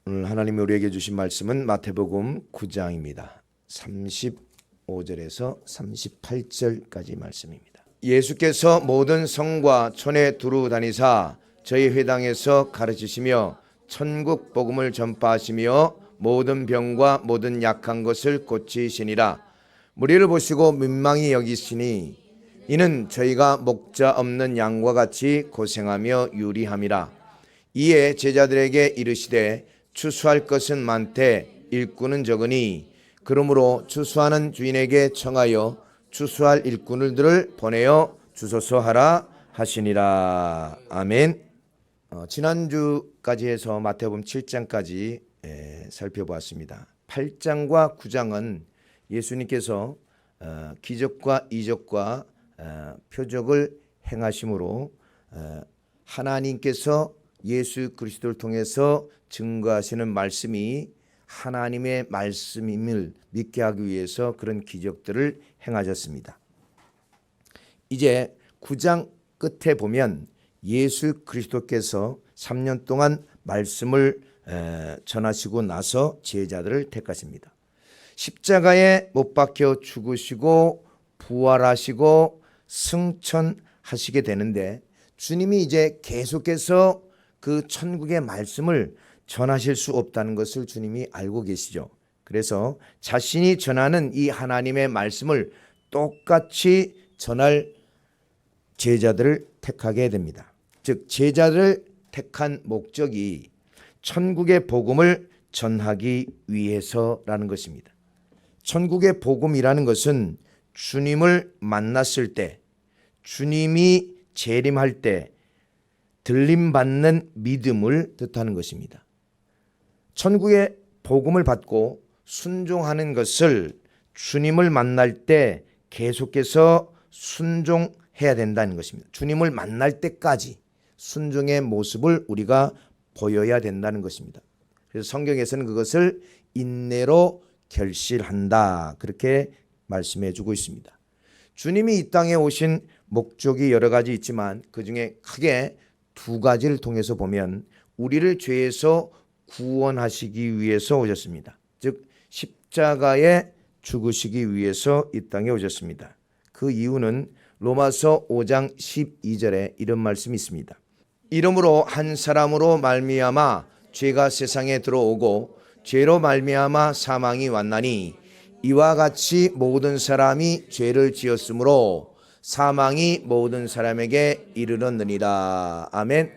오늘 하나님이 우리에게 주신 말씀은 마태복음 9장입니다. 35절에서 38절까지 말씀입니다. 예수께서 모든 성과 촌에 두루 다니사 저희 회당에서 가르치시며 천국 복음을 전파하시며 모든 병과 모든 약한 것을 고치시니라. 무리를 보시고 민망히 여기시니 이는 저희가 목자 없는 양과 같이 고생하며 유리함이라. 이에 제자들에게 이르시되 추수할 것은 많되 일꾼은 적으니 그러므로 추수하는 주인에게 청하여 추수할 일꾼들을 보내어 주소서 하라 하시니라. 아멘. 지난주까지 해서 마태복음 7장까지 살펴보았습니다. 8장과 9장은 예수님께서 기적과 이적과 표적을 행하심으로 하나님께서 예수 그리스도를 통해서 증거하시는 말씀이 하나님의 말씀임을 믿게 하기 위해서 그런 기적들을 행하셨습니다. 이제 9장 끝에 보면 예수 그리스도께서 3년 동안 말씀을 전하시고 나서 제자들을 택하십니다. 십자가에 못 박혀 죽으시고 부활하시고 승천하시게 되는데 주님이 이제 계속해서 그 천국의 말씀을 전하실 수 없다는 것을 주님이 알고 계시죠. 그래서 자신이 전하는 이 하나님의 말씀을 똑같이 전할 제자들을 택하게 됩니다. 즉 제자들을 택한 목적이 천국의 복음을 전하기 위해서라는 것입니다. 천국의 복음이라는 것은 주님을 만났을 때, 주님이 재림할 때 들림받는 믿음을 뜻하는 것입니다. 천국의 복음을 받고 순종하는 것을 주님을 만날 때 계속해서 순종해야 된다는 것입니다. 주님을 만날 때까지 순종의 모습을 우리가 보여야 된다는 것입니다. 그래서 성경에서는 그것을 인내로 결실한다, 그렇게 말씀해 주고 있습니다. 주님이 이 땅에 오신 목적이 여러 가지 있지만 그중에 크게 두 가지를 통해서 보면 우리를 죄에서 구원하시기 위해서 오셨습니다. 즉 십자가에 죽으시기 위해서 이 땅에 오셨습니다. 그 이유는 로마서 5장 12절에 이런 말씀이 있습니다. 이러므로 한 사람으로 말미암아 죄가 세상에 들어오고 죄로 말미암아 사망이 왔나니 이와 같이 모든 사람이 죄를 지었으므로 사망이 모든 사람에게 이르렀느니라. 아멘.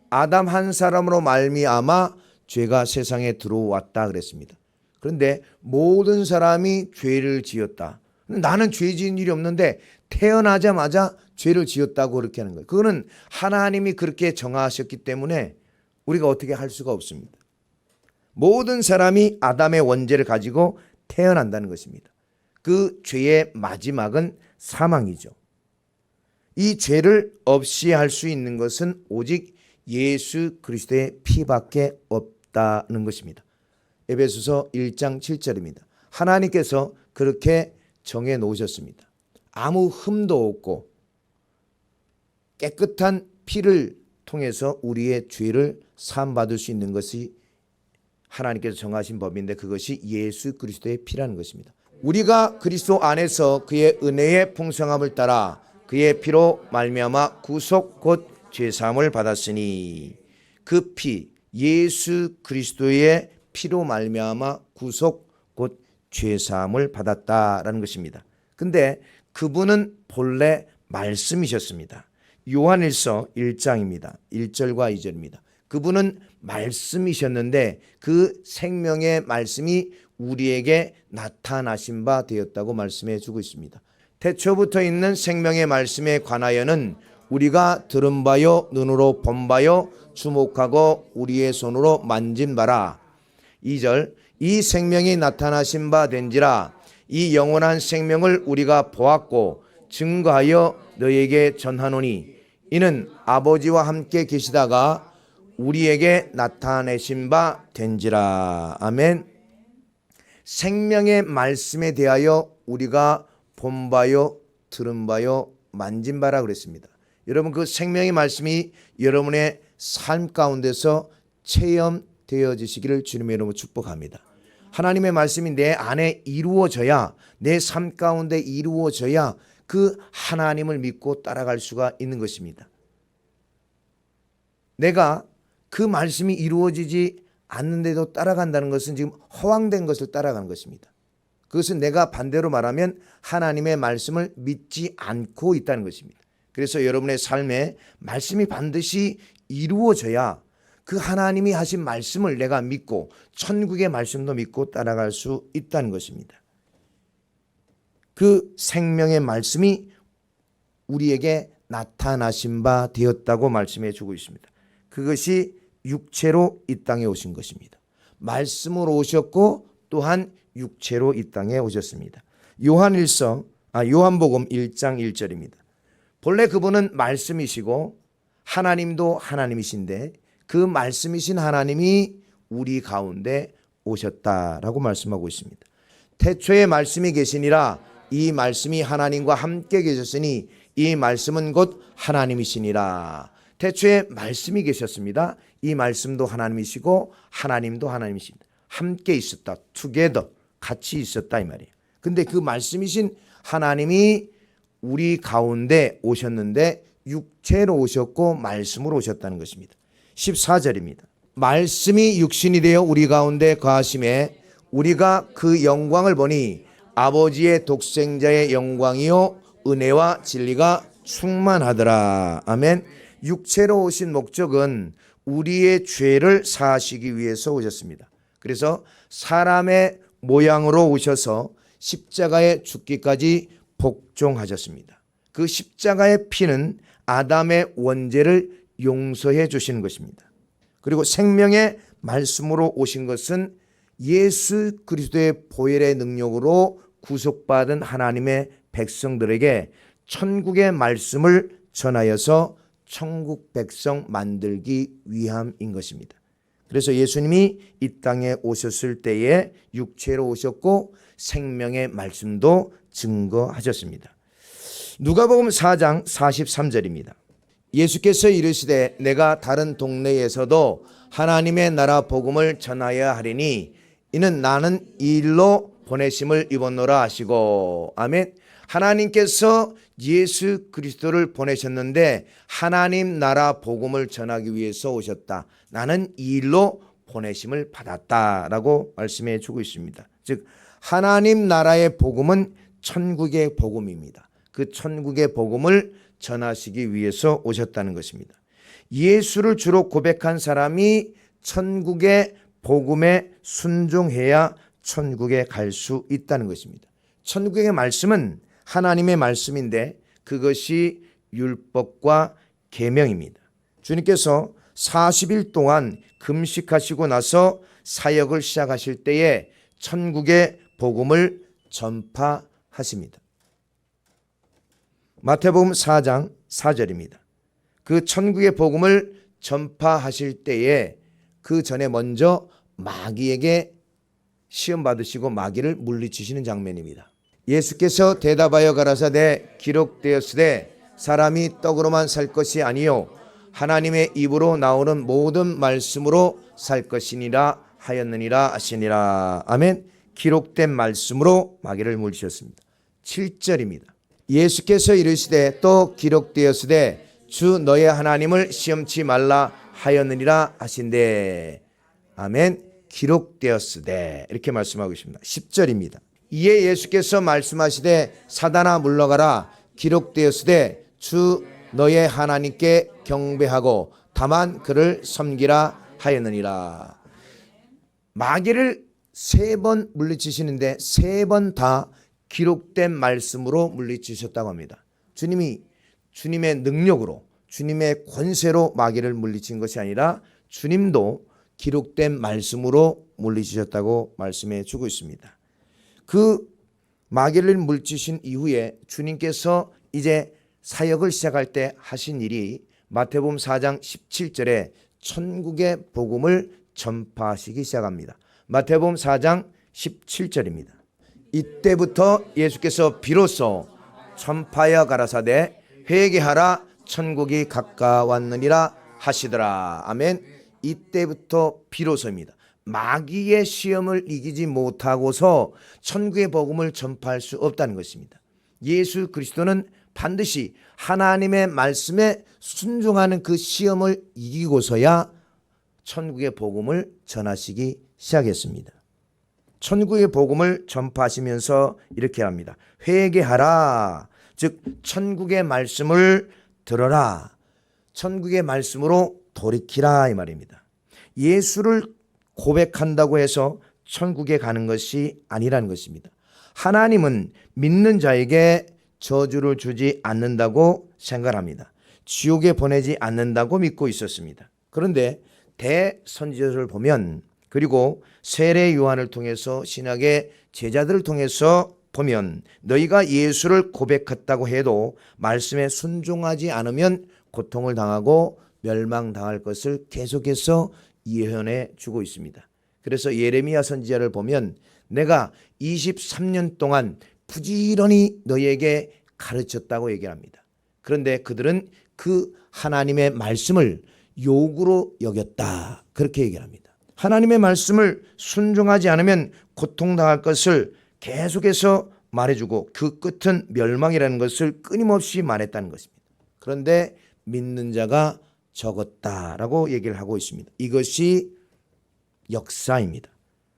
아담 한 사람으로 말미암아 죄가 세상에 들어왔다 그랬습니다. 그런데 모든 사람이 죄를 지었다. 나는 죄 지은 일이 없는데 태어나자마자 죄를 지었다고 그렇게 하는 거예요. 그거는 하나님이 그렇게 정하셨기 때문에 우리가 어떻게 할 수가 없습니다. 모든 사람이 아담의 원죄를 가지고 태어난다는 것입니다. 그 죄의 마지막은 사망이죠. 이 죄를 없이 할 수 있는 것은 오직 예수 그리스도의 피밖에 없다는 것입니다. 에베소서 1장 7절입니다. 하나님께서 그렇게 정해 놓으셨습니다. 아무 흠도 없고 깨끗한 피를 통해서 우리의 죄를 사함받을 수 있는 것이 하나님께서 정하신 법인데 그것이 예수 그리스도의 피라는 것입니다. 우리가 그리스도 안에서 그의 은혜의 풍성함을 따라 그의 피로 말미암아 구속 곧 죄사함을 받았으니 그 피 예수 그리스도의 피로 말미암아 구속 곧 죄사함을 받았다라는 것입니다. 근데 그분은 본래 말씀이셨습니다. 요한일서 1장입니다. 1절과 2절입니다. 그분은 말씀이셨는데 그 생명의 말씀이 우리에게 나타나신 바 되었다고 말씀해 주고 있습니다. 태초부터 있는 생명의 말씀에 관하여는 우리가 들은 바요 눈으로 본 바요 주목하고 우리의 손으로 만진 바라. 2절 이 생명이 나타나신 바 된지라. 이 영원한 생명을 우리가 보았고 증거하여 너희에게 전하노니 이는 아버지와 함께 계시다가 우리에게 나타내신 바 된지라. 아멘. 생명의 말씀에 대하여 우리가 본 바요 들은 바요 만진 바라 그랬습니다. 여러분 그 생명의 말씀이 여러분의 삶 가운데서 되어지시기를 주님의 이름으로 축복합니다. 하나님의 말씀이 내 안에 이루어져야, 내 삶 가운데 이루어져야 그 하나님을 믿고 따라갈 수가 있는 것입니다. 내가 그 말씀이 이루어지지 않는데도 따라간다는 것은 지금 허황된 것을 따라가는 것입니다. 그것은 내가 반대로 말하면 하나님의 말씀을 믿지 않고 있다는 것입니다. 그래서 여러분의 삶에 말씀이 반드시 이루어져야 그 하나님이 하신 말씀을 내가 믿고 천국의 말씀도 믿고 따라갈 수 있다는 것입니다. 그 생명의 말씀이 우리에게 나타나신 바 되었다고 말씀해 주고 있습니다. 그것이 육체로 이 땅에 오신 것입니다. 말씀으로 오셨고 또한 육체로 이 땅에 오셨습니다. 요한복음 1장 1절입니다. 본래 그분은 말씀이시고 하나님도 하나님이신데 그 말씀이신 하나님이 우리 가운데 오셨다라고 말씀하고 있습니다. 태초에 말씀이 계시니라. 이 말씀이 하나님과 함께 계셨으니 이 말씀은 곧 하나님이시니라. 태초에 말씀이 계셨습니다. 이 말씀도 하나님이시고 하나님도 하나님이십니다. 함께 있었다. together. 같이 있었다 이 말이에요. 근데 그 말씀이신 하나님이 우리 가운데 오셨는데 육체로 오셨고 말씀으로 오셨다는 것입니다. 14절입니다. 말씀이 육신이 되어 우리 가운데 거하심에 우리가 그 영광을 보니 아버지의 독생자의 영광이요 은혜와 진리가 충만하더라. 아멘. 육체로 오신 목적은 우리의 죄를 사하시기 위해서 오셨습니다. 그래서 사람의 모양으로 오셔서 십자가에 죽기까지 복종하셨습니다. 그 십자가의 피는 아담의 원죄를 용서해 주시는 것입니다. 그리고 생명의 말씀으로 오신 것은 예수 그리스도의 보혈의 능력으로 구속받은 하나님의 백성들에게 천국의 말씀을 전하여서 천국 백성 만들기 위함인 것입니다. 그래서 예수님이 이 땅에 오셨을 때에 육체로 오셨고 생명의 말씀도 증거하셨습니다. 누가복음 4장 43절입니다. 예수께서 이르시되 내가 다른 동네에서도 하나님의 나라 복음을 전하여야 하리니 이는 나는 이 일로 보내심을 입었노라 하시고. 아멘. 하나님께서 예수 그리스도를 보내셨는데 하나님 나라 복음을 전하기 위해서 오셨다. 나는 이 일로 보내심을 받았다라고 말씀해 주고 있습니다. 즉 하나님 나라의 복음은 천국의 복음입니다. 그 천국의 복음을 전하시기 위해서 오셨다는 것입니다. 예수를 주로 고백한 사람이 천국의 복음에 순종해야 천국에 갈 수 있다는 것입니다. 천국의 말씀은 하나님의 말씀인데 그것이 율법과 계명입니다. 주님께서 40일 동안 금식하시고 나서 사역을 시작하실 때에 천국의 복음을 전파하십니다. 마태복음 4장 4절입니다. 그 천국의 복음을 전파하실 때에 그 전에 먼저 마귀에게 시험 받으시고 마귀를 물리치시는 장면입니다. 예수께서 대답하여 가라사대 기록되었으되 사람이 떡으로만 살 것이 아니요 하나님의 입으로 나오는 모든 말씀으로 살 것이니라 하였느니라 하시니라. 아멘. 기록된 말씀으로 마귀를 물리쳤습니다. 7절입니다. 예수께서 이르시되 또 기록되었으되 주 너의 하나님을 시험치 말라 하였느니라 하신대. 아멘. 기록되었으되 이렇게 말씀하고 있습니다. 10절입니다. 이에 예수께서 말씀하시되 사단아 물러가라 기록되었으되 주 너의 하나님께 경배하고 다만 그를 섬기라 하였느니라. 마귀를 3번 물리치시는데 3번 다 기록된 말씀으로 물리치셨다고 합니다. 주님이 주님의 능력으로 주님의 권세로 마귀를 물리친 것이 아니라 주님도 기록된 말씀으로 물리치셨다고 말씀해 주고 있습니다. 그 마귀를 물리치신 이후에 주님께서 이제 사역을 시작할 때 하신 일이 마태복음 4장 17절에 천국의 복음을 전파하시기 시작합니다. 마태복음 4장 17절입니다. 이때부터 예수께서 비로소 전파하여 가라사대 회개하라 천국이 가까웠느니라 하시더라. 아멘. 이때부터 비로소입니다. 마귀의 시험을 이기지 못하고서 천국의 복음을 전파할 수 없다는 것입니다. 예수 그리스도는 반드시 하나님의 말씀에 순종하는 그 시험을 이기고서야 천국의 복음을 전하시기 시작했습니다. 천국의 복음을 전파하시면서 이렇게 합니다. 회개하라. 즉 천국의 말씀을 들어라. 천국의 말씀으로 돌이키라 이 말입니다. 예수를 고백한다고 해서 천국에 가는 것이 아니라는 것입니다. 하나님은 믿는 자에게 저주를 주지 않는다고 생각합니다. 지옥에 보내지 않는다고 믿고 있었습니다. 그런데 대선지자를 보면, 그리고 세례 요한을 통해서 신약의 제자들을 통해서 보면, 너희가 예수를 고백했다고 해도 말씀에 순종하지 않으면 고통을 당하고 멸망당할 것을 계속해서 예언해 주고 있습니다. 그래서 예레미야 선지자를 보면 내가 23년 동안 부지런히 너희에게 가르쳤다고 얘기합니다. 그런데 그들은 그 하나님의 말씀을 욕으로 여겼다, 그렇게 얘기합니다. 하나님의 말씀을 순종하지 않으면 고통당할 것을 계속해서 말해주고 그 끝은 멸망이라는 것을 끊임없이 말했다는 것입니다. 그런데 믿는 자가 적었다라고 얘기를 하고 있습니다. 이것이 역사입니다.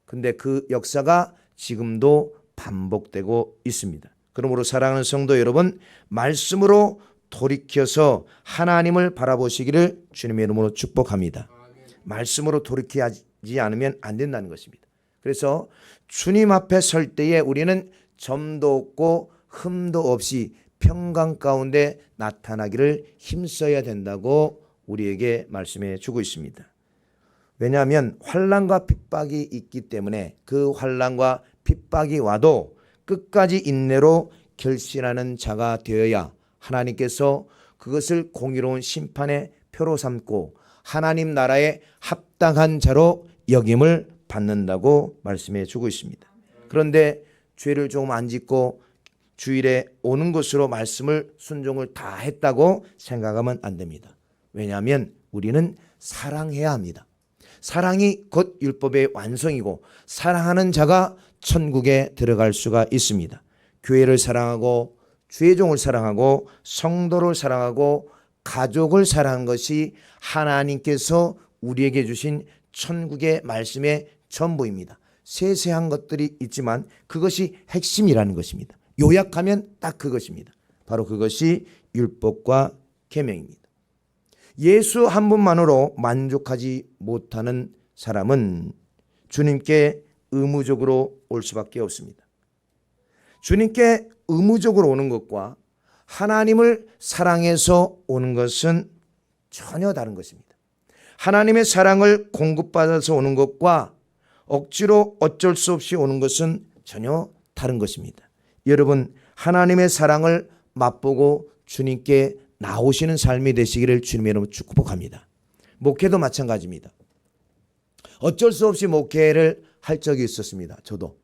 근데 그 역사가 지금도 반복되고 있습니다. 그러므로 사랑하는 성도 여러분, 말씀으로 돌이켜서 하나님을 바라보시기를 주님의 이름으로 축복합니다. 말씀으로 돌이키지 않으면 안 된다는 것입니다. 그래서 주님 앞에 설 때에 우리는 점도 없고 흠도 없이 평강 가운데 나타나기를 힘써야 된다고 우리에게 말씀해 주고 있습니다. 왜냐하면 환난과 핍박이 있기 때문에 그 환난과 핍박이 와도 끝까지 인내로 결신하는 자가 되어야 하나님께서 그것을 공의로운 심판의 표로 삼고 하나님 나라에 합당한 자로 여김을 받는다고 말씀해 주고 있습니다. 그런데 죄를 조금 안 짓고 주일에 오는 것으로 말씀을 순종을 다 했다고 생각하면 안 됩니다. 왜냐하면 우리는 사랑해야 합니다. 사랑이 곧 율법의 완성이고 사랑하는 자가 천국에 들어갈 수가 있습니다. 교회를 사랑하고 주의 종을 사랑하고 성도를 사랑하고 가족을 사랑하는 것이 하나님께서 우리에게 주신 천국의 말씀의 전부입니다. 세세한 것들이 있지만 그것이 핵심이라는 것입니다. 요약하면 딱 그것입니다. 바로 그것이 율법과 계명입니다. 예수 한 분만으로 만족하지 못하는 사람은 주님께 의무적으로 올 수밖에 없습니다. 주님께 의무적으로 오는 것과 하나님을 사랑해서 오는 것은 전혀 다른 것입니다. 하나님의 사랑을 공급받아서 오는 것과 억지로 어쩔 수 없이 오는 것은 전혀 다른 것입니다. 여러분, 하나님의 사랑을 맛보고 주님께 나오시는 삶이 되시기를 주님의 이름으로 축복합니다. 목회도 마찬가지입니다. 어쩔 수 없이 목회를 할 적이 있었습니다. 저도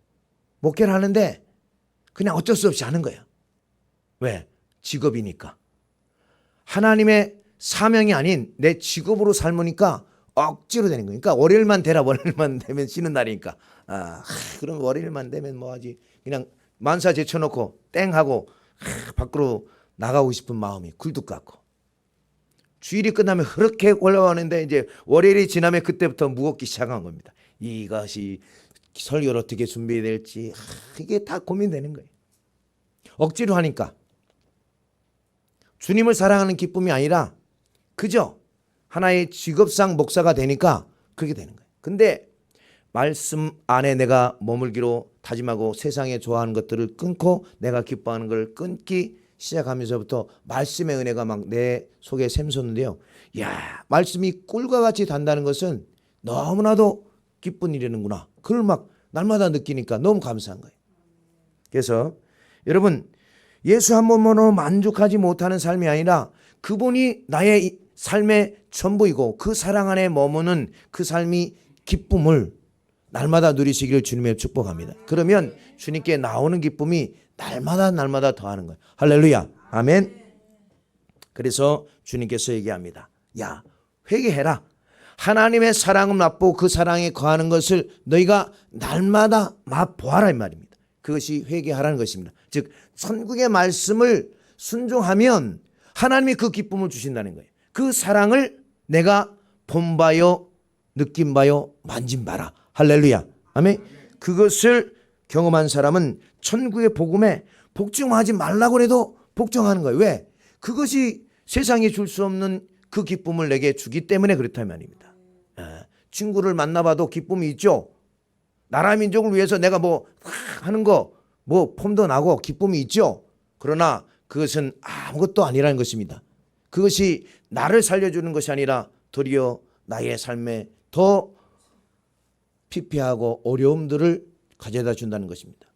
목회를 하는데 그냥 어쩔 수 없이 하는 거예요. 왜? 직업이니까. 하나님의 사명이 아닌 내 직업으로 삶으니까 억지로 되는 거니까 월요일만 되라. 월요일만 되면 쉬는 날이니까. 그럼 월요일만 되면 뭐하지? 그냥 만사 제쳐놓고 땡하고 밖으로 나가고 싶은 마음이 굴뚝 같고, 주일이 끝나면 그렇게 올라가는데 이제 월요일이 지나면 그때부터 무겁기 시작한 겁니다. 이것이 설교를 어떻게 준비해야 될지 이게 다 고민되는 거예요. 억지로 하니까 주님을 사랑하는 기쁨이 아니라 그저 하나의 직업상 목사가 되니까 그렇게 되는 거예요. 근데 말씀 안에 내가 머물기로 다짐하고 세상에 좋아하는 것들을 끊고 내가 기뻐하는 걸 끊기 시작하면서부터 말씀의 은혜가 막 내 속에 샘솟는데요. 야, 말씀이 꿀과 같이 단다는 것은 너무나도 기쁜 일이는구나. 그걸 막 날마다 느끼니까 너무 감사한 거예요. 그래서 여러분, 예수 한 번만으로 만족하지 못하는 삶이 아니라 그분이 나의 삶의 전부이고 그 사랑 안에 머무는 그 삶이 기쁨을 날마다 누리시기를 주님의 축복합니다. 그러면 주님께 나오는 기쁨이 날마다 더하는 거예요. 할렐루야. 아멘. 그래서 주님께서 얘기합니다. 야, 회개해라. 하나님의 사랑을 맛보고 그 사랑에 거하는 것을 너희가 날마다 맛보아라 이 말입니다. 그것이 회개하라는 것입니다. 즉 천국의 말씀을 순종하면 하나님이 그 기쁨을 주신다는 거예요. 그 사랑을 내가 본바요 느낀바요 만진바라. 할렐루야. 아멘. 그것을 경험한 사람은 천국의 복음에 복종하지 말라고 해도 복종하는 거예요. 왜? 그것이 세상에 줄 수 없는 그 기쁨을 내게 주기 때문에 그렇다는 말입니다. 친구를 만나봐도 기쁨이 있죠. 나라 민족을 위해서 내가 뭐 하는 거 뭐 폼도 나고 기쁨이 있죠. 그러나 그것은 아무것도 아니라는 것입니다. 그것이 나를 살려주는 것이 아니라 도리어 나의 삶에 더 피폐하고 어려움들을 가져다 준다는 것입니다.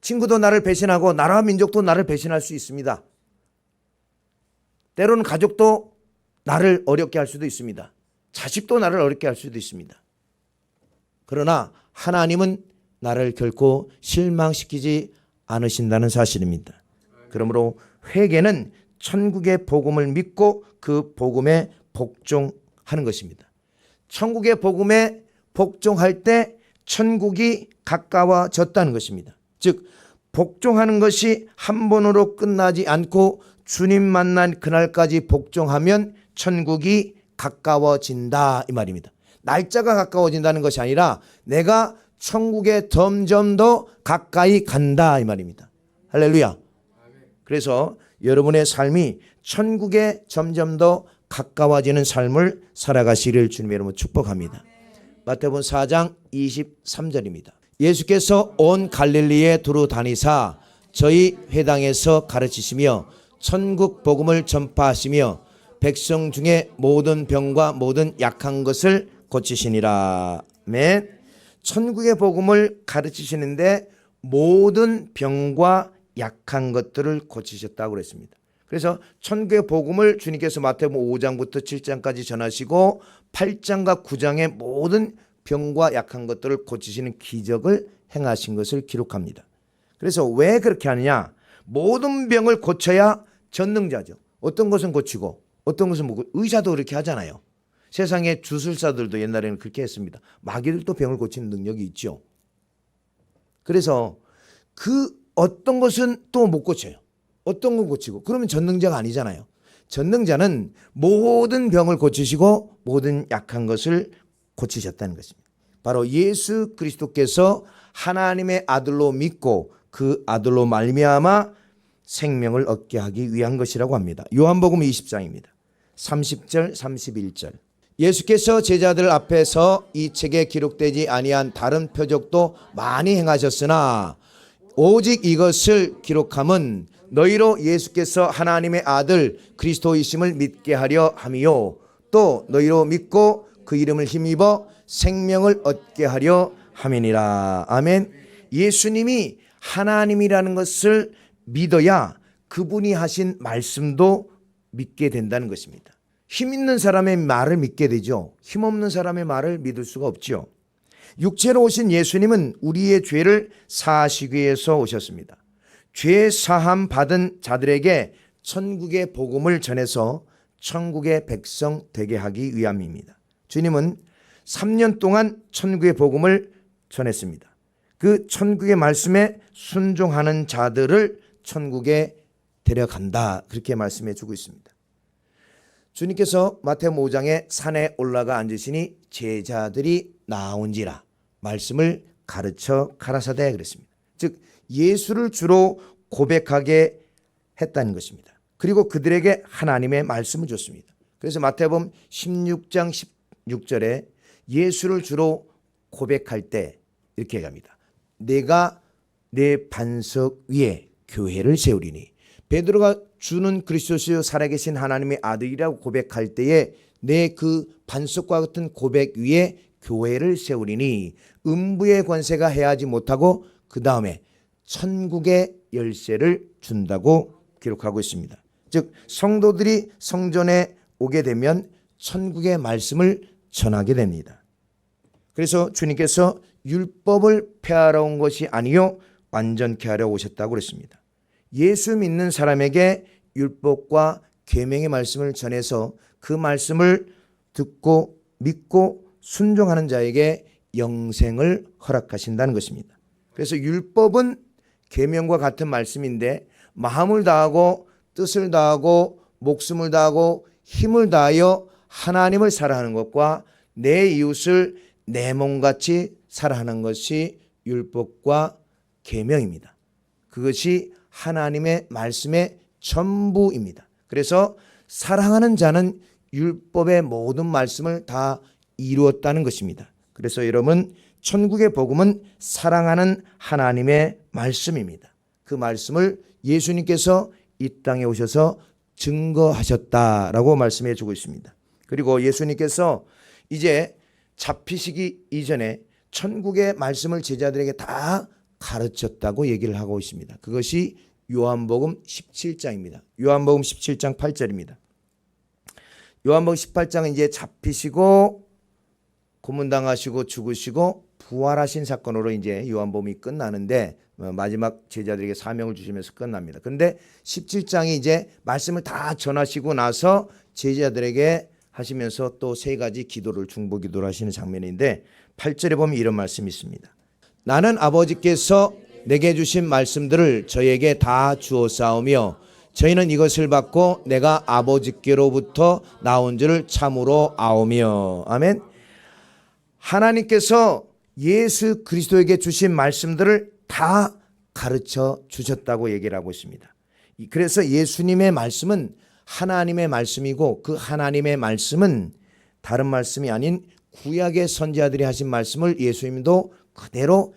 친구도 나를 배신하고 나라와 민족도 나를 배신할 수 있습니다. 때로는 가족도 나를 어렵게 할 수도 있습니다. 자식도 나를 어렵게 할 수도 있습니다. 그러나 하나님은 나를 결코 실망시키지 않으신다는 사실입니다. 그러므로 회개는 천국의 복음을 믿고 그 복음에 복종하는 것입니다. 천국의 복음에 복종할 때 천국이 가까워졌다는 것입니다. 즉 복종하는 것이 한 번으로 끝나지 않고 주님 만난 그날까지 복종하면 천국이 가까워진다 이 말입니다. 날짜가 가까워진다는 것이 아니라 내가 천국에 점점 더 가까이 간다 이 말입니다. 할렐루야. 그래서 여러분의 삶이 천국에 점점 더 가까워지는 삶을 살아가시기를 주님의 이름으로 축복합니다. 마태복음 4장 23절입니다. 예수께서 온 갈릴리에 두루 다니사 저희 회당에서 가르치시며 천국 복음을 전파하시며 백성 중에 모든 병과 모든 약한 것을 고치시니라. 아멘. 천국의 복음을 가르치시는데 모든 병과 약한 것들을 고치셨다고 그랬습니다. 그래서 천국의 복음을 주님께서 마태복음 5장부터 7장까지 전하시고 8장과 9장의 모든 병과 약한 것들을 고치시는 기적을 행하신 것을 기록합니다. 그래서 왜 그렇게 하느냐? 모든 병을 고쳐야 전능자죠. 어떤 것은 고치고 어떤 것은 못 고치고 의사도 그렇게 하잖아요. 세상의 주술사들도 옛날에는 그렇게 했습니다. 마귀들도 병을 고치는 능력이 있죠. 그래서 그 어떤 것은 또 못 고쳐요. 어떤 건 고치고 그러면 전능자가 아니잖아요. 전능자는 모든 병을 고치시고 모든 약한 것을 고치셨다는 것입니다. 바로 예수 그리스도께서 하나님의 아들로 믿고 그 아들로 말미암아 생명을 얻게 하기 위한 것이라고 합니다. 요한복음 20장입니다. 30절 31절. 예수께서 제자들 앞에서 이 책에 기록되지 아니한 다른 표적도 많이 행하셨으나 오직 이것을 기록함은 너희로 예수께서 하나님의 아들 그리스도이심을 믿게 하려 함이요 또 너희로 믿고 그 이름을 힘입어 생명을 얻게 하려 함이니라. 아멘. 예수님이 하나님이라는 것을 믿어야 그분이 하신 말씀도 믿게 된다는 것입니다. 힘 있는 사람의 말을 믿게 되죠. 힘 없는 사람의 말을 믿을 수가 없죠. 육체로 오신 예수님은 우리의 죄를 사하시기 위해서 오셨습니다. 죄 사함 받은 자들에게 천국의 복음을 전해서 천국의 백성 되게 하기 위함입니다. 주님은 3년 동안 천국의 복음을 전했습니다. 그 천국의 말씀에 순종하는 자들을 천국에 데려간다 그렇게 말씀해 주고 있습니다. 주님께서 마태복음 5장에 산에 올라가 앉으시니 제자들이 나온지라 말씀을 가르쳐 가라사대 그랬습니다. 즉 예수를 주로 고백하게 했다는 것입니다. 그리고 그들에게 하나님의 말씀을 줬습니다. 그래서 마태복음 16장 16절에 예수를 주로 고백할 때 이렇게 얘기합니다. 내가 내 반석 위에 교회를 세우리니 베드로가 주는 그리스도시요 살아계신 하나님의 아들이라고 고백할 때에 내 그 반석과 같은 고백 위에 교회를 세우리니 음부의 권세가 해하지 못하고 그 다음에 천국의 열쇠를 준다고 기록하고 있습니다. 즉 성도들이 성전에 오게 되면 천국의 말씀을 전하게 됩니다. 그래서 주님께서 율법을 폐하러 온 것이 아니요 완전케 하려 오셨다고 그랬습니다. 예수 믿는 사람에게 율법과 계명의 말씀을 전해서 그 말씀을 듣고 믿고 순종하는 자에게 영생을 허락하신다는 것입니다. 그래서 율법은 계명과 같은 말씀인데 마음을 다하고 뜻을 다하고 목숨을 다하고 힘을 다하여 하나님을 사랑하는 것과 내 이웃을 내 몸같이 사랑하는 것이 율법과 계명입니다. 그것이 하나님의 말씀의 전부입니다. 그래서 사랑하는 자는 율법의 모든 말씀을 다 이루었다는 것입니다. 그래서 여러분, 천국의 복음은 사랑하는 하나님의 말씀입니다. 그 말씀을 예수님께서 이 땅에 오셔서 증거하셨다라고 말씀해 주고 있습니다. 그리고 예수님께서 이제 잡히시기 이전에 천국의 말씀을 제자들에게 다 가르쳤다고 얘기를 하고 있습니다. 그것이 요한복음 17장입니다. 요한복음 17장 8절입니다. 요한복음 18장은 이제 잡히시고 고문당하시고 죽으시고 부활하신 사건으로 이제 요한복음이 끝나는데 마지막 제자들에게 사명을 주시면서 끝납니다. 그런데 17장이 이제 말씀을 다 전하시고 나서 제자들에게 하시면서 또 세 가지 기도를 중보 기도를 하시는 장면인데 8절에 보면 이런 말씀이 있습니다. 나는 아버지께서 내게 주신 말씀들을 저에게 다 주었사오며 저희는 이것을 받고 내가 아버지께로부터 나온 줄을 참으로 아오며. 아멘. 하나님께서 예수 그리스도에게 주신 말씀들을 다 가르쳐 주셨다고 얘기를 하고 있습니다. 그래서 예수님의 말씀은 하나님의 말씀이고 그 하나님의 말씀은 다른 말씀이 아닌 구약의 선지자들이 하신 말씀을 예수님도 그대로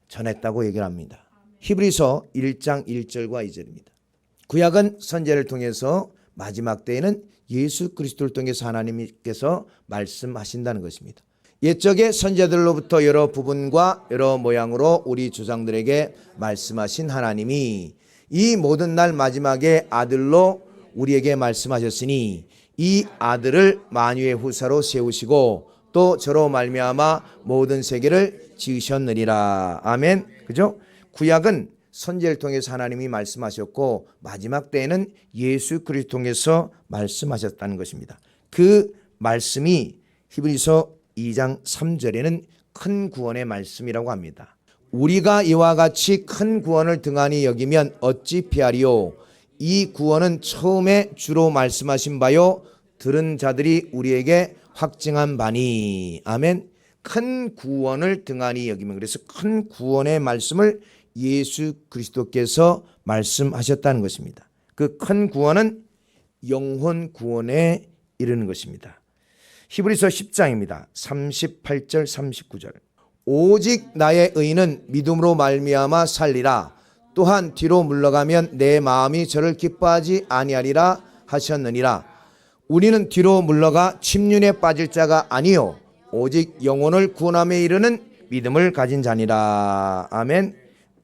전했다고 얘기를 합니다. 히브리서 1장 1절과 2절입니다. 구약은 선지자를 통해서 마지막 때에는 예수 그리스도를 통해서 하나님께서 말씀하신다는 것입니다. 옛적의 선지자들로부터 여러 부분과 여러 모양으로 우리 조상들에게 말씀하신 하나님이 이 모든 날 마지막에 아들로 우리에게 말씀하셨으니 이 아들을 만유의 후사로 세우시고 또 저로 말미암아 모든 세계를 지으셨느니라. 아멘. 그죠? 구약은 선지자를 통해서 하나님이 말씀하셨고 마지막 때에는 예수 그리스도 통해서 말씀하셨다는 것입니다. 그 말씀이 히브리서 2장 3절에는 큰 구원의 말씀이라고 합니다. 우리가 이와 같이 큰 구원을 등한히 여기면 어찌 피하리요. 이 구원은 처음에 주로 말씀하신 바요 들은 자들이 우리에게 확증한 바니. 아멘. 큰 구원을 등한히 여기면, 그래서 큰 구원의 말씀을 예수 그리스도께서 말씀하셨다는 것입니다. 그 큰 구원은 영혼 구원에 이르는 것입니다. 히브리서 10장입니다. 38절 39절. 오직 나의 의는 믿음으로 말미암아 살리라. 또한 뒤로 물러가면 내 마음이 저를 기뻐하지 아니하리라 하셨느니라. 우리는 뒤로 물러가 침륜에 빠질 자가 아니요 오직 영혼을 구원함에 이르는 믿음을 가진 자니라. 아멘.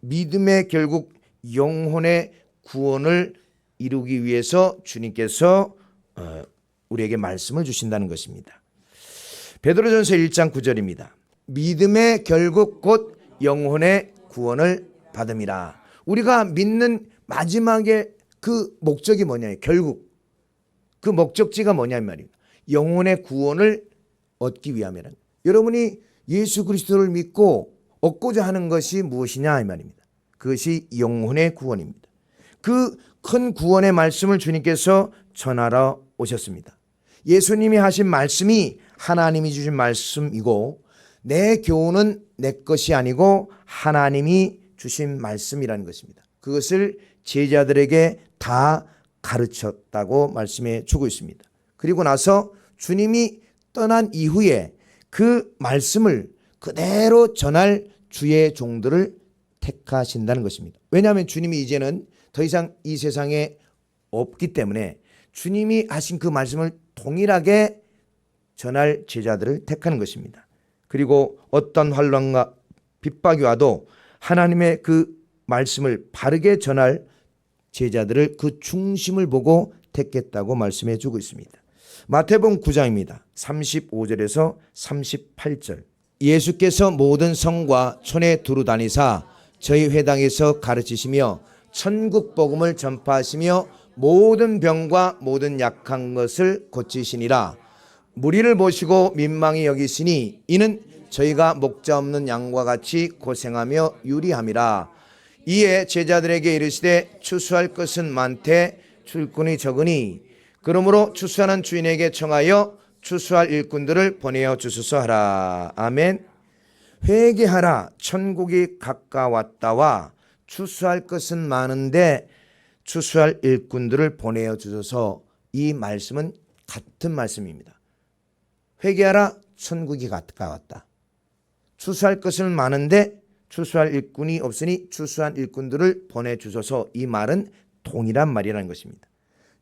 믿음의 결국 영혼의 구원을 이루기 위해서 주님께서 우리에게 말씀을 주신다는 것입니다. 베드로전서 1장 9절입니다. 믿음의 결국 곧 영혼의 구원을 받음이라. 우리가 믿는 마지막에 그 목적이 뭐냐, 결국 그 목적지가 뭐냐 이 말입니다. 영혼의 구원을 얻기 위함이란. 여러분이 예수 그리스도를 믿고 얻고자 하는 것이 무엇이냐 이 말입니다. 그것이 영혼의 구원입니다. 그 큰 구원의 말씀을 주님께서 전하러 오셨습니다. 예수님이 하신 말씀이 하나님이 주신 말씀이고 내 교훈은 내 것이 아니고 하나님이 주신 말씀이라는 것입니다. 그것을 제자들에게 다 가르쳤다고 말씀해 주고 있습니다. 그리고 나서 주님이 떠난 이후에 그 말씀을 그대로 전할 주의 종들을 택하신다는 것입니다. 왜냐하면 주님이 이제는 더 이상 이 세상에 없기 때문에 주님이 하신 그 말씀을 동일하게 전할 제자들을 택하는 것입니다. 그리고 어떤 환난과 핍박이 와도 하나님의 그 말씀을 바르게 전할 제자들을 그 중심을 보고 택했다고 말씀해 주고 있습니다. 마태복음 9장입니다. 35절에서 38절. 예수께서 모든 성과 촌에 두루 다니사 저희 회당에서 가르치시며 천국 복음을 전파하시며 모든 병과 모든 약한 것을 고치시니라. 무리를 보시고 민망히 여기시니 이는 저희가 목자 없는 양과 같이 고생하며 유리함이라. 이에 제자들에게 이르시되 추수할 것은 많되 출꾼이 적으니 그러므로 추수하는 주인에게 청하여 추수할 일꾼들을 보내어 주소서 하라. 아멘. 회개하라 천국이 가까웠다와 추수할 것은 많은데 추수할 일꾼들을 보내어 주소서. 이 말씀은 같은 말씀입니다. 회개하라 천국이 가까웠다. 추수할 것은 많은데 추수할 일꾼이 없으니 추수한 일꾼들을 보내주소서. 이 말은 동일한 말이라는 것입니다.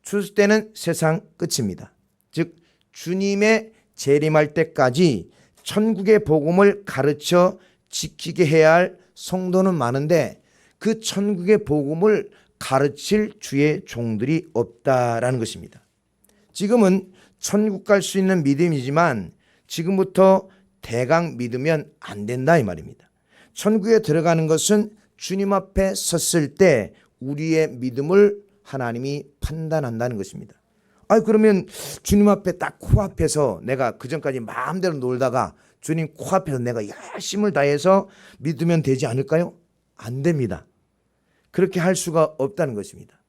추수 때는 세상 끝입니다. 즉 주님의 재림할 때까지 천국의 복음을 가르쳐 지키게 해야 할 성도는 많은데 그 천국의 복음을 가르칠 주의 종들이 없다라는 것입니다. 지금은 천국 갈 수 있는 믿음이지만 지금부터 대강 믿으면 안 된다 이 말입니다. 천국에 들어가는 것은 주님 앞에 섰을 때 우리의 믿음을 하나님이 판단한다는 것입니다. 그러면 주님 앞에 딱 코앞에서 내가 그전까지 마음대로 놀다가 주님 코앞에서 내가 열심을 다해서 믿으면 되지 않을까요? 안 됩니다. 그렇게 할 수가 없다는 것입니다.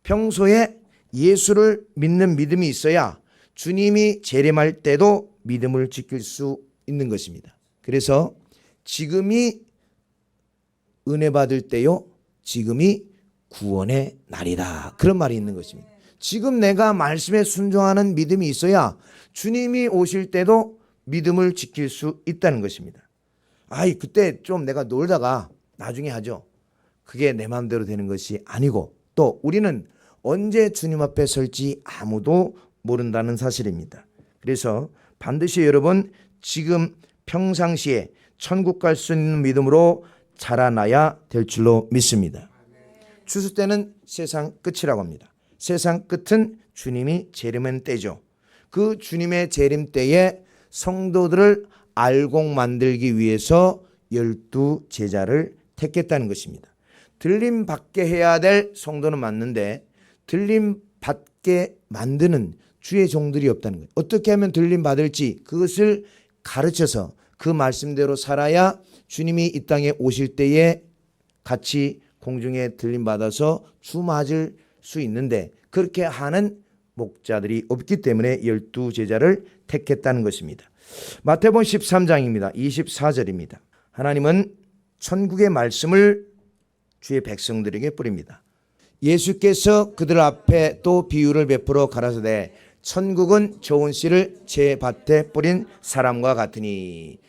평소에 예수를 믿는 믿음이 있어야 주님이 재림할 때도 믿음을 지킬 수 있는 것입니다. 그래서 지금이 은혜 받을 때요, 지금이 구원의 날이다. 그런 말이 있는 것입니다. 지금 내가 말씀에 순종하는 믿음이 있어야 주님이 오실 때도 믿음을 지킬 수 있다는 것입니다. 그때 좀 내가 놀다가 나중에 하죠. 그게 내 마음대로 되는 것이 아니고 또 우리는 언제 주님 앞에 설지 아무도 모른다는 사실입니다. 그래서 반드시 여러분 지금 평상시에 천국 갈 수 있는 믿음으로 자라나야 될 줄로 믿습니다. 추수 때는 세상 끝이라고 합니다. 세상 끝은 주님이 재림한 때죠. 그 주님의 재림 때에 성도들을 알곡 만들기 위해서 12 제자를 택했다는 것입니다. 들림 받게 해야 될 성도는 맞는데 들림 받게 만드는 주의 종들이 없다는 거예요. 어떻게 하면 들림 받을지 그것을 가르쳐서 그 말씀대로 살아야 주님이 이 땅에 오실 때에 같이 공중에 들림 받아서 주 맞을 수 있는데 그렇게 하는 목자들이 없기 때문에 12 제자를 택했다는 것입니다. 마태복음 13장입니다. 24절입니다. 하나님은 천국의 말씀을 주의 백성들에게 뿌립니다. 예수께서 그들 앞에 또 비유를 베풀어 가라사대 천국은 좋은 씨를 제 밭에 뿌린 사람과 같으니.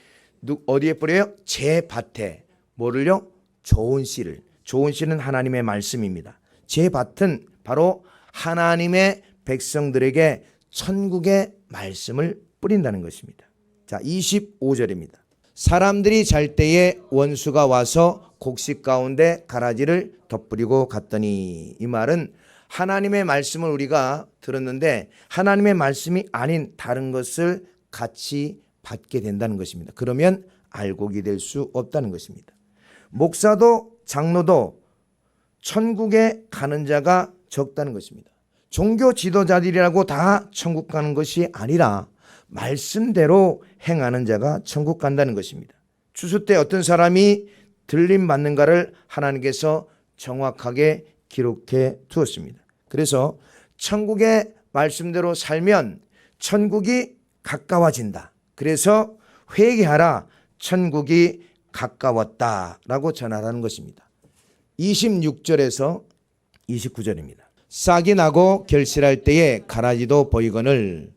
어디에 뿌려요? 제 밭에. 뭐를요? 좋은 씨를. 좋은 씨는 하나님의 말씀입니다. 제 밭은 바로 하나님의 백성들에게 천국의 말씀을 뿌린다는 것입니다. 자, 25절입니다. 사람들이 잘 때에 원수가 와서 곡식 가운데 가라지를 덧뿌리고 갔더니. 이 말은 하나님의 말씀을 우리가 들었는데 하나님의 말씀이 아닌 다른 것을 같이 받게 된다는 것입니다. 그러면 알곡이 될 수 없다는 것입니다. 목사도 장로도 천국에 가는 자가 적다는 것입니다. 종교 지도자들이라고 다 천국 가는 것이 아니라 말씀대로 행하는 자가 천국 간다는 것입니다. 추수 때 어떤 사람이 들림 받는가를 하나님께서 정확하게 기록해 두었습니다. 그래서 천국의 말씀대로 살면 천국이 가까워진다. 그래서 회개하라 천국이 가까웠다라고 전하라는 것입니다. 26절에서 29절입니다. 싹이 나고 결실할 때에 가라지도 보이거늘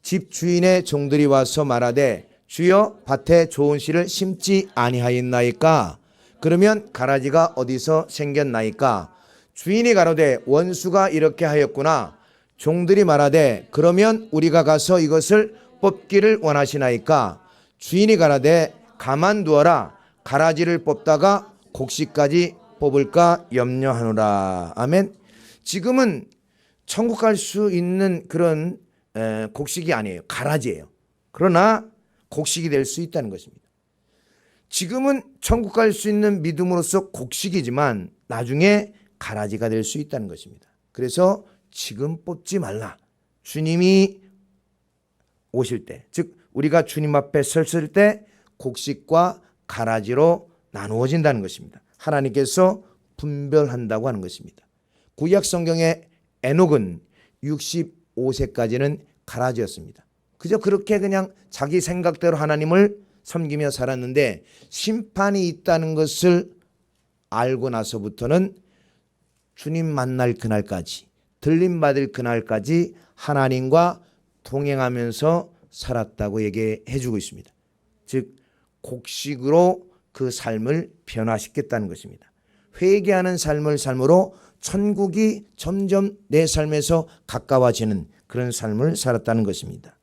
집 주인의 종들이 와서 말하되 주여 밭에 좋은 씨를 심지 아니하였나이까? 그러면 가라지가 어디서 생겼나이까? 주인이 가로되 원수가 이렇게 하였구나. 종들이 말하되 그러면 우리가 가서 이것을 뽑기를 원하시나이까? 주인이 가라되 가만두어라. 가라지를 뽑다가 곡식까지 뽑을까 염려하노라. 아멘. 지금은 천국 갈 수 있는 그런 곡식이 아니에요. 가라지예요. 그러나 곡식이 될 수 있다는 것입니다. 지금은 천국 갈 수 있는 믿음으로서 곡식이지만 나중에 가라지가 될 수 있다는 것입니다. 그래서 지금 뽑지 말라. 주님이 오실 때, 즉 우리가 주님 앞에 섰을 때 곡식과 가라지로 나누어진다는 것입니다. 하나님께서 분별한다고 하는 것입니다. 구약 성경의 에녹은 65세까지는 가라지였습니다. 그저 그렇게 그냥 자기 생각대로 하나님을 섬기며 살았는데 심판이 있다는 것을 알고 나서부터는 주님 만날 그날까지, 들림받을 그날까지 하나님과 동행하면서 살았다고 얘기해 주고 있습니다. 즉 곡식으로 그 삶을 변화시켰다는 것입니다. 회개하는 삶을 삶으로 천국이 점점 내 삶에서 가까워지는 그런 삶을 살았다는 것입니다.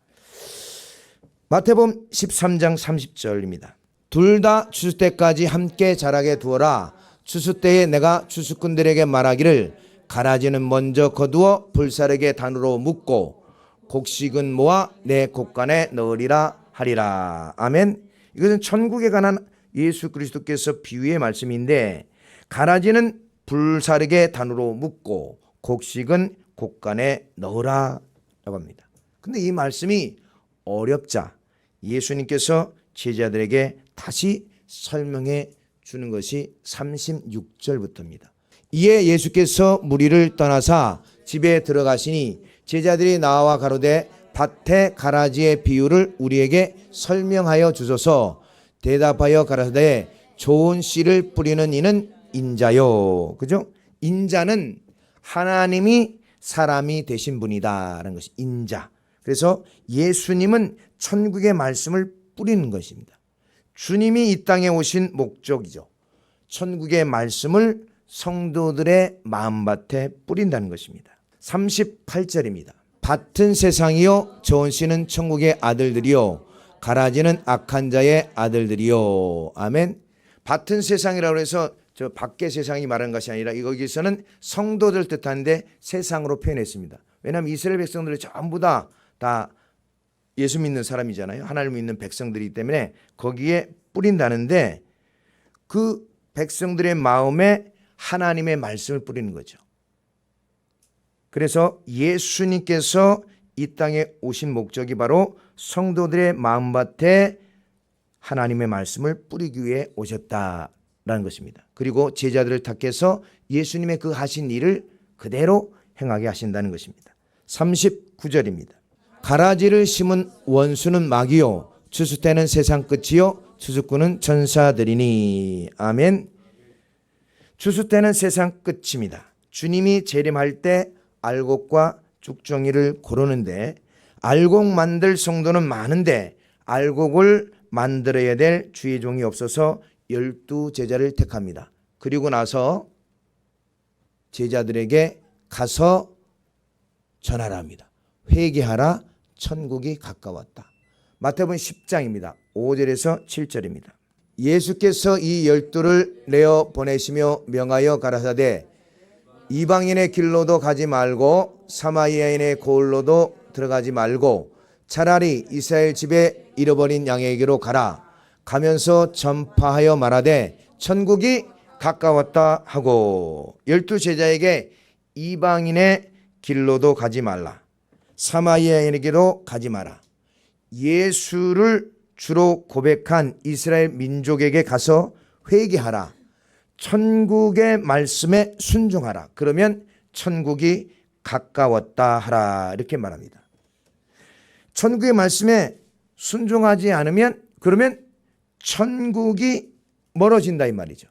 마태복음 13장 30절입니다. 둘 다 추수 때까지 함께 자라게 두어라. 추수 때에 내가 추수꾼들에게 말하기를 가라지는 먼저 거두어 불사르게 단으로 묶고 곡식은 모아 내 곡간에 넣으리라 하리라. 아멘. 이것은 천국에 관한 예수 그리스도께서 비유의 말씀인데, 가라지는 불사르게 단으로 묶고 곡식은 곡간에 넣으라 라고 합니다. 근데 이 말씀이 어렵자 예수님께서 제자들에게 다시 설명해 주는 것이 36절부터입니다. 이에 예수께서 무리를 떠나사 집에 들어가시니 제자들이 나와 가로되 밭의 가라지의 비유를 우리에게 설명하여 주소서. 대답하여 가라사대 좋은 씨를 뿌리는 이는 인자요. 그죠? 인자는 하나님이 사람이 되신 분이다라는 것이 인자. 그래서 예수님은 천국의 말씀을 뿌리는 것입니다. 주님이 이 땅에 오신 목적이죠. 천국의 말씀을 성도들의 마음밭에 뿌린다는 것입니다. 38절입니다. 밭은 세상이요 좋은 씨는 천국의 아들들이요 가라지는 악한 자의 아들들이요. 아멘. 밭은 세상이라고 해서 저 밖의 세상이 말하는 것이 아니라 여기서는 성도들 뜻하는데 세상으로 표현했습니다. 왜냐하면 이스라엘 백성들이 전부 다 예수 믿는 사람이잖아요. 하나님을 믿는 백성들이기 때문에 거기에 뿌린다는데 그 백성들의 마음에 하나님의 말씀을 뿌리는 거죠. 그래서 예수님께서 이 땅에 오신 목적이 바로 성도들의 마음밭에 하나님의 말씀을 뿌리기 위해 오셨다라는 것입니다. 그리고 제자들을 택해서 예수님의 그 하신 일을 그대로 행하게 하신다는 것입니다. 39절입니다. 가라지를 심은 원수는 마귀요 추수 때는 세상 끝이요 추수꾼은 천사들이니. 아멘. 추수 때는 세상 끝입니다. 주님이 재림할 때 알곡과 쭉정이를 고르는데 알곡 만들 성도는 많은데 알곡을 만들어야 될 주의 종이 없어서 12제자를 택합니다. 그리고 나서 제자들에게 가서 전하라 합니다. 회개하라, 천국이 가까웠다. 마태복음 10장입니다. 5절에서 7절입니다. 예수께서 이 12를 내어 보내시며 명하여 가라사대 이방인의 길로도 가지 말고 사마리아인의 고을로도 들어가지 말고 차라리 이스라엘 집에 잃어버린 양에게로 가라. 가면서 전파하여 말하되 천국이 가까웠다 하고 12제자에게 이방인의 길로도 가지 말라. 사마리아인에게로 가지 마라. 예수를 주로 고백한 이스라엘 민족에게 가서 회개하라. 천국의 말씀에 순종하라. 그러면 천국이 가까웠다 하라. 이렇게 말합니다. 천국의 말씀에 순종하지 않으면 그러면 천국이 멀어진다 이 말이죠.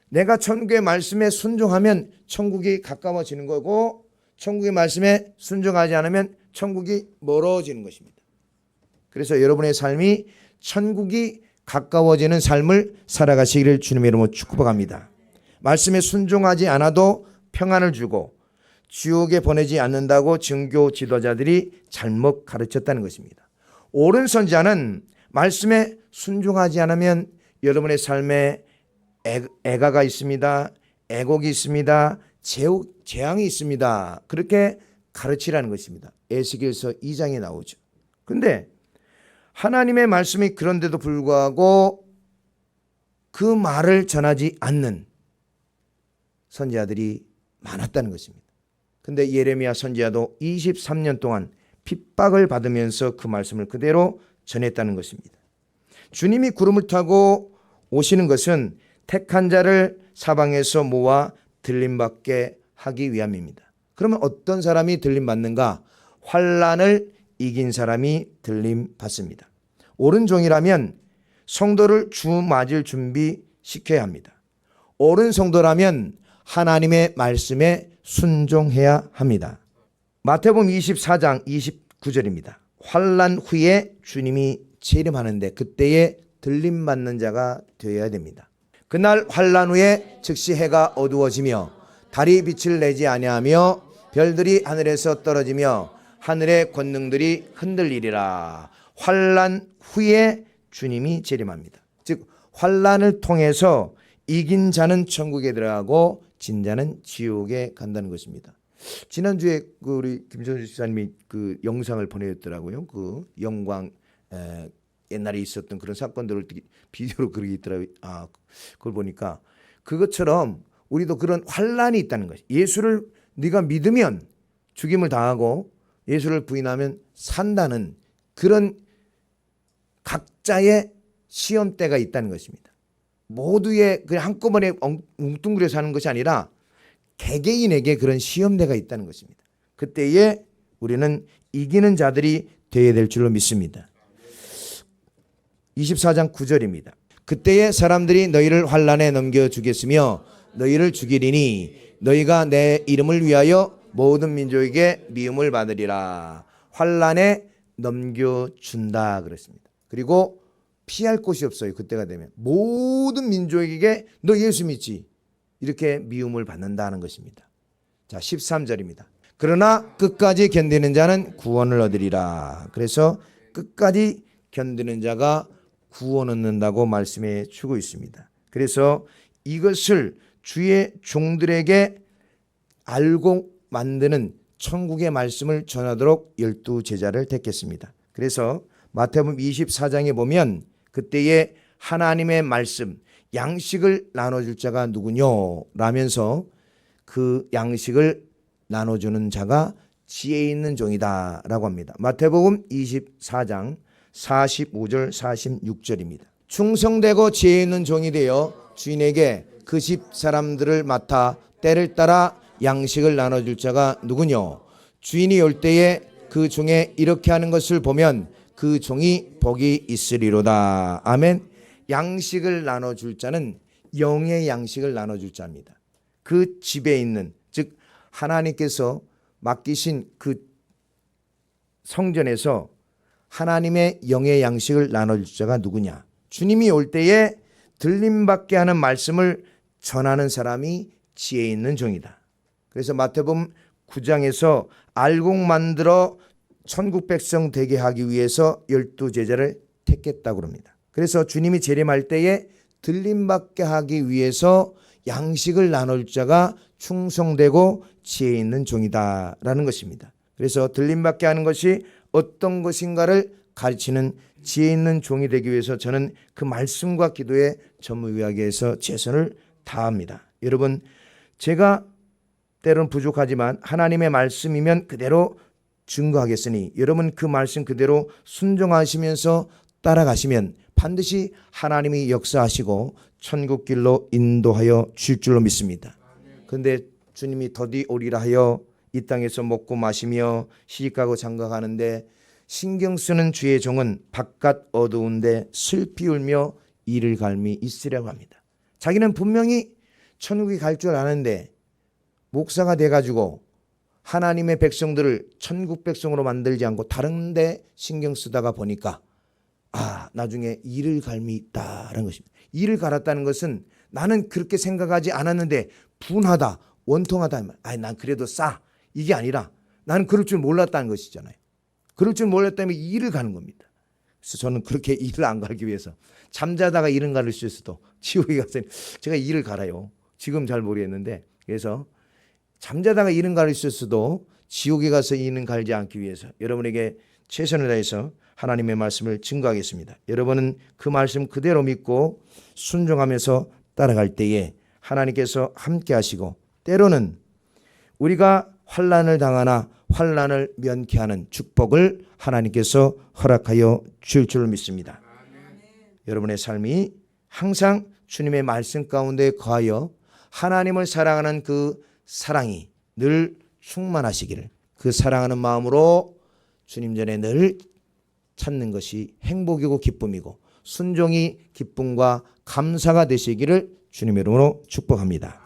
내가 천국의 말씀에 순종하면 천국이 가까워지는 거고 천국의 말씀에 순종하지 않으면 천국이 멀어지는 것입니다. 그래서 여러분의 삶이 천국이 가까워지는 삶을 살아가시기를 주님의 이름으로 축복합니다. 말씀에 순종하지 않아도 평안을 주고 지옥에 보내지 않는다고 증교 지도자들이 잘못 가르쳤다는 것입니다. 옳은 선지자는 말씀에 순종하지 않으면 여러분의 삶에 애가가 있습니다. 애곡이 있습니다. 재앙이 있습니다. 그렇게 가르치라는 것입니다. 에스겔서 2장에 나오죠. 그런데 하나님의 말씀이 그런데도 불구하고 그 말을 전하지 않는 선지자들이 많았다는 것입니다. 그런데 예레미야 선지자도 23년 동안 핍박을 받으면서 그 말씀을 그대로 전했다는 것입니다. 주님이 구름을 타고 오시는 것은 택한 자를 사방에서 모아 들림받게 하기 위함입니다. 그러면 어떤 사람이 들림받는가? 환난을 이긴 사람이 들림받습니다. 옳은 종이라면 성도를 주 맞을 준비시켜야 합니다. 옳은 성도라면 하나님의 말씀에 순종해야 합니다. 마태복음 24장 29절입니다. 환난 후에 주님이 재림하는데 그때에 들림받는 자가 되어야 됩니다. 그날 환난 후에 즉시 해가 어두워지며 달이 빛을 내지 아니하며 별들이 하늘에서 떨어지며 하늘의 권능들이 흔들리리라. 환난 후에 주님이 재림합니다. 즉 환난을 통해서 이긴 자는 천국에 들어가고 진 자는 지옥에 간다는 것입니다. 지난주에 우리 김선주 집사님이 그 영상을 보내줬더라고요. 그 영광 옛날에 있었던 그런 사건들을 비디오로 그러고 있더라고요. 그걸 보니까 그것처럼 우리도 그런 환난이 있다는 것이. 예수를 네가 믿으면 죽임을 당하고 예수를 부인하면 산다는 그런 각자의 시험대가 있다는 것입니다. 모두의 그냥 한꺼번에 뭉뚱그려 사는 것이 아니라 개개인에게 그런 시험대가 있다는 것입니다. 그때에 우리는 이기는 자들이 되어야 될 줄로 믿습니다. 24장 9절입니다. 그때에 사람들이 너희를 환난에 넘겨주겠으며 너희를 죽이리니 너희가 내 이름을 위하여 모든 민족에게 미움을 받으리라. 환난에 넘겨준다 그랬습니다. 그리고 피할 곳이 없어요. 그때가 되면 모든 민족에게 너 예수 믿지? 이렇게 미움을 받는다는 것입니다. 자, 13절입니다. 그러나 끝까지 견디는 자는 구원을 얻으리라. 그래서 끝까지 견디는 자가 구원 얻는다고 말씀해 주고 있습니다. 그래서 이것을 주의 종들에게 알고 만드는 천국의 말씀을 전하도록 12제자를 택했습니다. 그래서 마태복음 24장에 보면 그때에 하나님의 말씀 양식을 나눠줄 자가 누구뇨? 라면서 그 양식을 나눠주는 자가 지혜 있는 종이다 라고 합니다. 마태복음 24장 45절 46절입니다. 충성되고 지혜 있는 종이 되어 주인에게 그 집 사람들을 맡아 때를 따라 양식을 나눠줄 자가 누구뇨? 주인이 올 때에 그 종에 이렇게 하는 것을 보면 그 종이 복이 있으리로다. 아멘. 양식을 나눠줄 자는 영의 양식을 나눠줄 자입니다. 그 집에 있는, 즉 하나님께서 맡기신 그 성전에서 하나님의 영의 양식을 나눠줄 자가 누구냐? 주님이 올 때에 들림받게 하는 말씀을 전하는 사람이 지혜 있는 종이다. 그래서 마태복음 9장에서 알곡 만들어 천국 백성 되게 하기 위해서 12제자를 택했다고 합니다. 그래서 주님이 재림할 때에 들림받게 하기 위해서 양식을 나눌 자가 충성되고 지혜 있는 종이다라는 것입니다. 그래서 들림받게 하는 것이 어떤 것인가를 가르치는 지혜 있는 종이 되기 위해서 저는 그 말씀과 기도에 전무후무하게 해서 최선을 다합니다. 여러분, 제가 때로는 부족하지만 하나님의 말씀이면 그대로 증거하겠으니 여러분 그 말씀 그대로 순종하시면서 따라가시면 반드시 하나님이 역사하시고 천국길로 인도하여 주실 줄로 믿습니다. 그런데 주님이 더디 오리라 하여 이 땅에서 먹고 마시며 시집가고 장가가는데 신경 쓰는 주의 종은 바깥 어두운데 슬피 울며 이를 갈미 있으려고 합니다. 자기는 분명히 천국에 갈 줄 아는데 목사가 돼가지고 하나님의 백성들을 천국 백성으로 만들지 않고 다른 데 신경 쓰다가 보니까 나중에 이를 갈미 있다는 것입니다. 이를 갈았다는 것은 나는 그렇게 생각하지 않았는데 분하다, 원통하다. 난 그래도 싸. 이게 아니라 나는 그럴 줄 몰랐다는 것이잖아요. 그럴 줄 몰랐다면 이를 가는 겁니다. 그래서 저는 그렇게 이를 안 갈기 위해서 잠자다가 이를 가를 수 있어도 지옥에 가서 제가 이를 갈아요. 지금 잘 모르겠는데 그래서 잠자다가 이는 가를 수 있어도 지옥에 가서 이는 갈지 않기 위해서 여러분에게 최선을 다해서 하나님의 말씀을 증거하겠습니다. 여러분은 그 말씀 그대로 믿고 순종하면서 따라갈 때에 하나님께서 함께 하시고 때로는 우리가 환난을 당하나 환난을 면케하는 축복을 하나님께서 허락하여 줄 줄 믿습니다. 여러분의 삶이 항상 주님의 말씀 가운데 거하여 하나님을 사랑하는 그 사랑이 늘 충만하시기를, 그 사랑하는 마음으로 주님 전에 늘 찾는 것이 행복이고 기쁨이고 순종이 기쁨과 감사가 되시기를 주님의 이름으로 축복합니다.